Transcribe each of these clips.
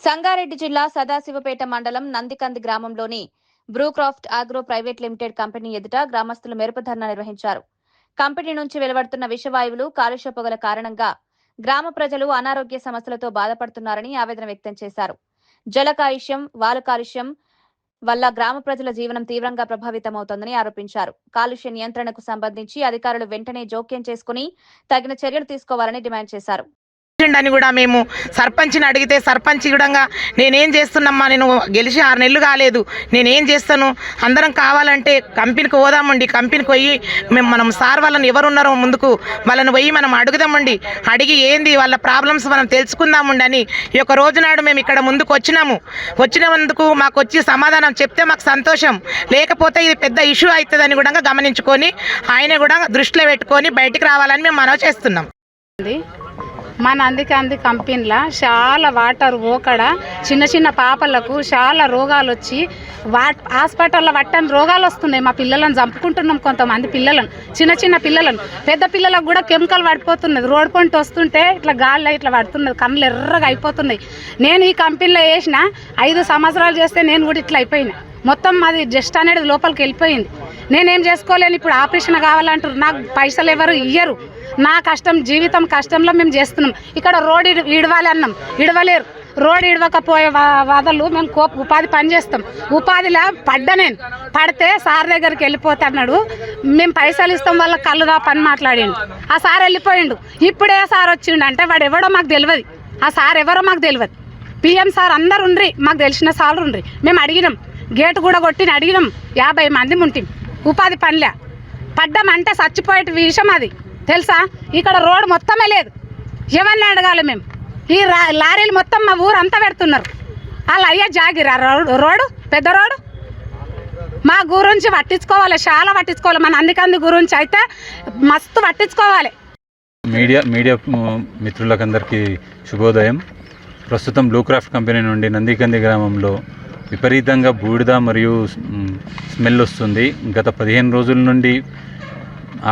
సంగారెడ్డి జిల్లా సదాశివపేట మండలం నందికంది గ్రామంలోని బ్రూక్రాఫ్ట్ ఆగ్రో ప్రైవేట్ లిమిటెడ్ కంపెనీ ఎదుట గ్రామస్తులు మెరుపు ధర్నా నిర్వహించారు. కంపెనీ నుంచి వెలువడుతున్న విషవాయువులు, కాలుష్య పొగల కారణంగా గ్రామ ప్రజలు అనారోగ్య సమస్యలతో బాధపడుతున్నారని ఆవేదన వ్యక్తం చేశారు. జల కాలుష్యం, వాయు కాలుష్యం వల్ల గ్రామ ప్రజల జీవనం తీవ్రంగా ప్రభావితమవుతోందని ఆరోపించారు. కాలుష్య నియంత్రణకు సంబంధించి అధికారులు వెంటనే జోక్యం చేసుకుని తగిన చర్యలు తీసుకోవాలని డిమాండ్ చేశారు. అని కూడా మేము సర్పంచ్ని అడిగితే సర్పంచ్ కూడా నేనేం చేస్తున్నామ్మా, నేను గెలిచి 6 నెలలు కాలేదు, నేనేం చేస్తాను, అందరం కావాలంటే కంపెనీకి పోదామండి, కంపెనీకి పోయి మనం సార్ వాళ్ళని ఎవరున్నారో ముందుకు వాళ్ళని పోయి మనం అడుగుదామండి, అడిగి ఏంది వాళ్ళ ప్రాబ్లమ్స్ మనం తెలుసుకుందామండి అని ఈ యొక్క రోజు నాడు మేము ఇక్కడ ముందుకు వచ్చినందుకు మాకు వచ్చి సమాధానం చెప్తే మాకు సంతోషం, లేకపోతే ఇది పెద్ద ఇష్యూ అవుతుందని కూడా గమనించుకొని ఆయన కూడా దృష్టిలో పెట్టుకొని బయటికి రావాలని మేము మనవి చేస్తున్నాం. మా నందికంది కంపెనీలో చాలా వాటర్ పోకడ చిన్న చిన్న పాపలకు చాలా రోగాలు వచ్చి హాస్పిటల్లో పట్టని రోగాలు వస్తున్నాయి. మా పిల్లలను చంపుకుంటున్నాం, కొంతమంది పిల్లలను, చిన్న పిల్లలను, పెద్ద పిల్లలకు కూడా కెమికల్ పడిపోతున్నది. రోడ్ పంట వస్తుంటే ఇట్లా గాల్లో ఇట్లా పడుతున్నది, కళ్ళు ఎర్రగా అయిపోతున్నాయి. నేను ఈ కంపెనీలో చేసిన 5 సంవత్సరాలు చేస్తే నేను కూడా ఇట్లా అయిపోయినా, మొత్తం మాది జస్ట్ అనేది లోపలికి వెళ్ళిపోయింది. నేనేం చేసుకోలేను, ఇప్పుడు ఆపరేషన్ కావాలంటారు, నాకు పైసలు ఎవరు ఇయ్యరు. నా కష్టం, జీవితం కష్టంలో మేము చేస్తున్నాం. ఇక్కడ రోడ్ ఇడవాలి అన్నాం, ఇడవలేరు. రోడ్ ఇడవకపోయే వదలు మేము ఉపాధి పని చేస్తాం. ఉపాధిలో నేను పడితే సార్ దగ్గరికి వెళ్ళిపోతా అన్నాడు, మేము పైసలు ఇస్తాం, వాళ్ళ కళ్ళుదా పని మాట్లాడిండు. ఆ సార్ వెళ్ళిపోయిండు. ఇప్పుడే సార్ వచ్చిండు అంటే వాడు ఎవడో మాకు తెలియదు, ఆ సార్ ఎవరో మాకు తెలియదు. పిఎం సార్ అందరు ఉండ్రి, మాకు తెలిసిన సార్లు ఉండ్రి. మేము అడిగినాం, గేటు కూడా కొట్టిన అడిగినాం, 50 మంది ఉంటాం, ఉపాధి పనిలే పడ్డామంటే చచ్చిపోయే విషయం అది తెలుసా. ఇక్కడ రోడ్ మొత్తమే లేదు, ఎవరిని అడగాలి మేము? ఈ లారీలు మొత్తం మా ఊరు అంతా పెడుతున్నారు. వాళ్ళు అయ్యే జాగిరా రోడ్డు, పెద్ద రోడ్డు. మా గురించి పట్టించుకోవాలి, చాలా పట్టించుకోవాలి. మన నందికంది గురించి అయితే మస్తు పట్టించుకోవాలి. మీడియా మిత్రులకందరికీ శుభోదయం. ప్రస్తుతం బ్లూక్రాఫ్ట్ కంపెనీ నుండి నందికంది గ్రామంలో విపరీతంగా బూడిద మరియు స్మెల్ వస్తుంది. గత 15 రోజుల నుండి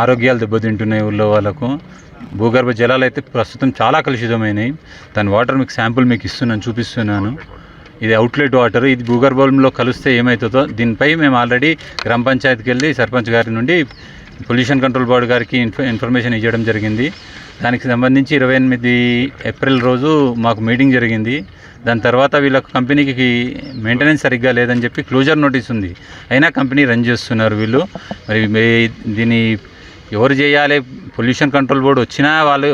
ఆరోగ్యాలు దెబ్బతింటున్నాయి ఊళ్ళో వాళ్ళకు. భూగర్భ జలాలు అయితే ప్రస్తుతం చాలా కలుషితమైనవి. దాని వాటర్ మీకు శాంపుల్ మీకు చూపిస్తున్నాను. ఇది అవుట్లెట్ వాటర్, ఇది భూగర్భంలో కలిస్తే ఏమవుతుందో దీనిపై మేము ఆల్రెడీ గ్రామ పంచాయతీకి వెళ్ళి సర్పంచ్ గారి నుండి పొల్యూషన్ కంట్రోల్ బోర్డు గారికి ఇన్ఫర్మేషన్ ఇవ్వడం జరిగింది. దానికి సంబంధించి 28 ఏప్రిల్ రోజు మాకు మీటింగ్ జరిగింది. దాని తర్వాత వీళ్ళకు కంపెనీకి మెయింటెనెన్స్ సరిగ్గా లేదని చెప్పి క్లోజర్ నోటీస్ ఉంది, అయినా కంపెనీ రన్ చేస్తున్నారు వీళ్ళు. మరి దీన్ని ఎవరు చేయాలి? పొల్యూషన్ కంట్రోల్ బోర్డు వచ్చినా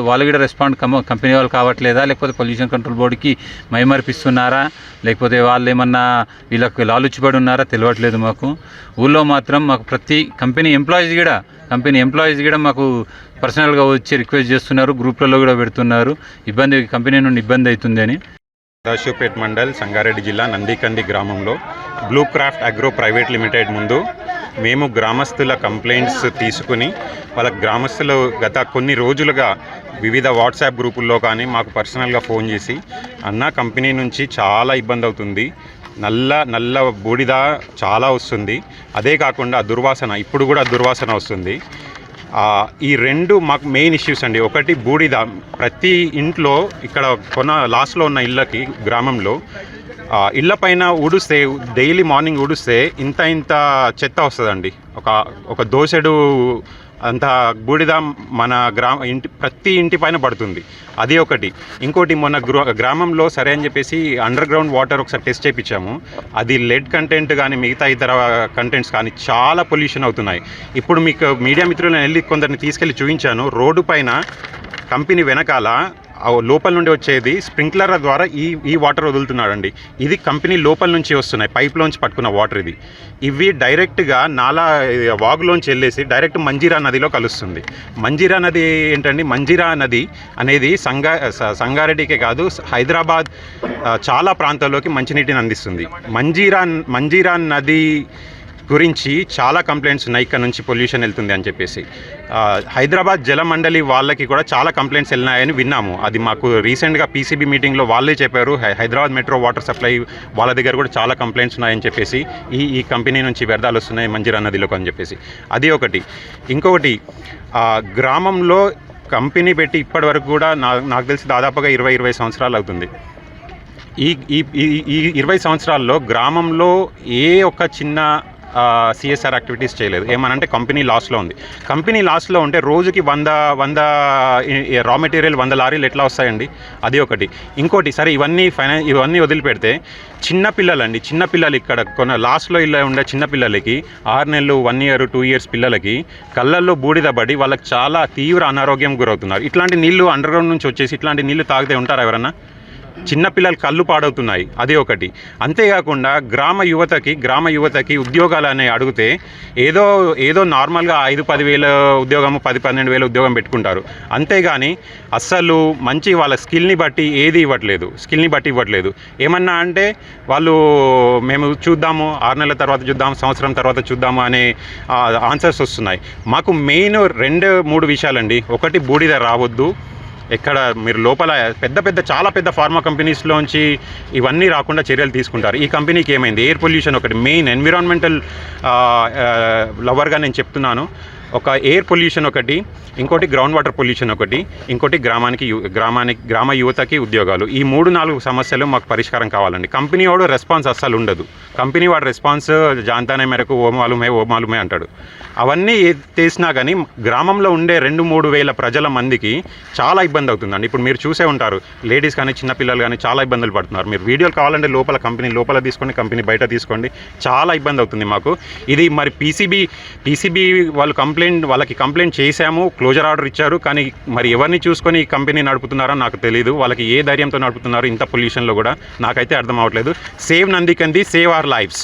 వాళ్ళు కూడా రెస్పాండ్ కంపెనీ వాళ్ళు కావట్లేదా, లేకపోతే పొల్యూషన్ కంట్రోల్ బోర్డుకి మైమర్పిస్తున్నారా, లేకపోతే వాళ్ళు ఏమన్నా వీళ్ళకి లాలుచిపడి ఉన్నారా తెలియట్లేదు మాకు. ఊళ్ళో మాత్రం మాకు ప్రతి కంపెనీ ఎంప్లాయీస్ కూడా మాకు పర్సనల్గా వచ్చి రిక్వెస్ట్ చేస్తున్నారు, గ్రూప్లలో కూడా పెడుతున్నారు, కంపెనీ నుండి ఇబ్బంది అవుతుంది అని. సదాశివపేట మండల్, సంగారెడ్డి జిల్లా నందికంది గ్రామంలో బ్లూక్రాఫ్ట్ ఆగ్రో ప్రైవేట్ లిమిటెడ్ ముందు మేము గ్రామస్తుల కంప్లైంట్స్ తీసుకుని వాళ్ళ గ్రామస్తులు గత కొన్ని రోజులుగా వివిధ వాట్సాప్ గ్రూపుల్లో కానీ మాకు పర్సనల్గా ఫోన్ చేసి, అన్న కంపెనీ నుంచి చాలా ఇబ్బంది అవుతుంది, నల్ల బూడిద చాలా వస్తుంది, అదే కాకుండా దుర్వాసన, ఇప్పుడు కూడా దుర్వాసన వస్తుంది. ఈ 2 మాకు మెయిన్ ఇష్యూస్ అండి. ఒకటి బూడిద, ప్రతి ఇంట్లో ఇక్కడ లాస్ట్లో ఉన్న ఇళ్ళకి గ్రామంలో ఇళ్ళ పైన ఊడుస్తే, డైలీ మార్నింగ్ ఊడుస్తే ఇంత చెత్త వస్తుందండి. ఒక దోసెడు అంత బూడిద మన ప్రతి ఇంటి పైన పడుతుంది. అది ఒకటి. ఇంకోటి, మొన్న గ్రామంలో సరే అని చెప్పేసి అండర్ గ్రౌండ్ వాటర్ ఒకసారి టెస్ట్ చేయించాము. అది లెడ్ కంటెంట్ కానీ మిగతా ఇతర కంటెంట్స్ కానీ చాలా పొల్యూషన్ అవుతున్నాయి. ఇప్పుడు మీకు మీడియా మిత్రులను వెళ్ళి కొందరిని తీసుకెళ్ళి చూపించాను. రోడ్డు పైన కంపెనీ వెనకాల లోపల నుండి వచ్చేది స్ప్రింక్లర్ల ద్వారా ఈ వాటర్ వదులుతున్నాడండి. ఇది కంపెనీ లోపల నుంచి వస్తున్నాయి, పైప్లోంచి పట్టుకున్న వాటర్ ఇది. ఇవి డైరెక్ట్గా వాగులోంచి వెళ్ళేసి డైరెక్ట్ మంజీరా నదిలో కలుస్తుంది. మంజీరా నది ఏంటండి? మంజీరా నది అనేది సంగారెడ్డికే కాదు, హైదరాబాద్ చాలా ప్రాంతాల్లోకి మంచినీటిని అందిస్తుంది. మంజీరా నది గురించి చాలా కంప్లైంట్స్ ఉన్నాయి, ఇక్కడ నుంచి పొల్యూషన్ వెళ్తుంది అని చెప్పేసి. హైదరాబాద్ జల మండలి వాళ్ళకి కూడా చాలా కంప్లైంట్స్ వెళ్ళినాయని విన్నాము. అది మాకు రీసెంట్గా పీసీబీ మీటింగ్లో వాళ్ళే చెప్పారు. హైదరాబాద్ మెట్రో వాటర్ సప్లై వాళ్ళ దగ్గర కూడా చాలా కంప్లైంట్స్ ఉన్నాయని చెప్పేసి, ఈ కంపెనీ నుంచి వ్యర్థాలు వస్తున్నాయి మంజీరా నదిలోకి అని చెప్పేసి. అది ఒకటి. ఇంకొకటి, గ్రామంలో కంపెనీ పెట్టి ఇప్పటి వరకు కూడా నాకు తెలిసి దాదాపుగా 20 సంవత్సరాలు అవుతుంది. ఈ ఈ ఈ 20 సంవత్సరాల్లో గ్రామంలో ఏ ఒక్క చిన్న సిఎస్ఆర్ యాక్టివిటీస్ చేయలేదు. ఏమనంటే కంపెనీ లాస్లో ఉంది. కంపెనీ లాస్లో ఉంటే రోజుకి 100 రా మెటీరియల్ 100 లారీలు ఎట్లా వస్తాయండి? అది ఒకటి. ఇంకోటి, సరే ఇవన్నీ వదిలిపెడితే చిన్నపిల్లలు ఇక్కడ లాస్ట్లో ఇలా ఉండే చిన్నపిల్లలకి 6 నెలలు 1 year 2 years పిల్లలకి కళ్ళల్లో బూడిద పడి వాళ్ళకి చాలా తీవ్ర అనారోగ్యం గురవుతున్నారు. ఇట్లాంటి నీళ్లు అండర్ గ్రౌండ్ నుంచి వచ్చేసి ఇట్లాంటి నీళ్లు తాగితే ఉంటారా ఎవరన్నా? చిన్నపిల్లలు కళ్ళు పాడవుతున్నాయి. అది ఒకటి. అంతేకాకుండా గ్రామ యువతకి ఉద్యోగాలు అనేవి అడిగితే ఏదో నార్మల్గా 5-10 వేల ఉద్యోగము 10-12 వేల ఉద్యోగం పెట్టుకుంటారు. అంతేగాని అస్సలు మంచి వాళ్ళ స్కిల్ని బట్టి ఇవ్వట్లేదు. ఏమన్నా అంటే వాళ్ళు మేము చూద్దాము, 6 నెలల తర్వాత చూద్దాం, సంవత్సరం తర్వాత చూద్దాము అనే ఆన్సర్స్ వస్తున్నాయి. మాకు మెయిన్ 2-3 విషయాలండి. ఒకటి, బూడిద రావద్దు. ఎక్కడ మీరు లోపల చాలా పెద్ద ఫార్మా కంపెనీస్లోంచి ఇవన్నీ రాకుండా చర్యలు తీసుకుంటారు. ఈ కంపెనీకి ఏమైంది? ఎయిర్ పొల్యూషన్ ఒకటి. మెయిన్ ఎన్విరాన్మెంటల్ లవర్గా నేను చెప్తున్నాను. ఒక ఎయిర్ పొల్యూషన్ ఒకటి, ఇంకోటి గ్రౌండ్ వాటర్ పొల్యూషన్ ఒకటి, ఇంకోటి గ్రామ యువతకి ఉద్యోగాలు. ఈ 3-4 సమస్యలు మాకు పరిష్కారం కావాలండి. కంపెనీ వాడు రెస్పాన్స్ అస్సలు ఉండదు. కంపెనీ వాడు రెస్పాన్స్ జాంతానే మేరకు ఓ మాలుమే అంటాడు. అవన్నీ చేసినా కానీ గ్రామంలో ఉండే 2-3 వేల ప్రజల మందికి చాలా ఇబ్బంది అవుతుందండి. ఇప్పుడు మీరు చూసే ఉంటారు, లేడీస్ కానీ చిన్నపిల్లలు కానీ చాలా ఇబ్బందులు పడుతున్నారు. మీరు వీడియోలు కావాలంటే కంపెనీ లోపల తీసుకోండి, కంపెనీ బయట తీసుకోండి. చాలా ఇబ్బంది అవుతుంది మాకు. ఇది మరి పీసీబీ వాళ్ళకి కంప్లైంట్ చేశాము, క్లోజర్ ఆర్డర్ ఇచ్చారు. కానీ మరి ఎవరిని చూసుకొని ఈ కంపెనీ నడుపుతున్నారో నాకు తెలియదు. వాళ్ళకి ఏ ధైర్యంతో నడుపుతున్నారు ఇంత పొల్యూషన్లో కూడా నాకైతే అర్థం అవ్వట్లేదు. Save Nandikandi, save our lifes.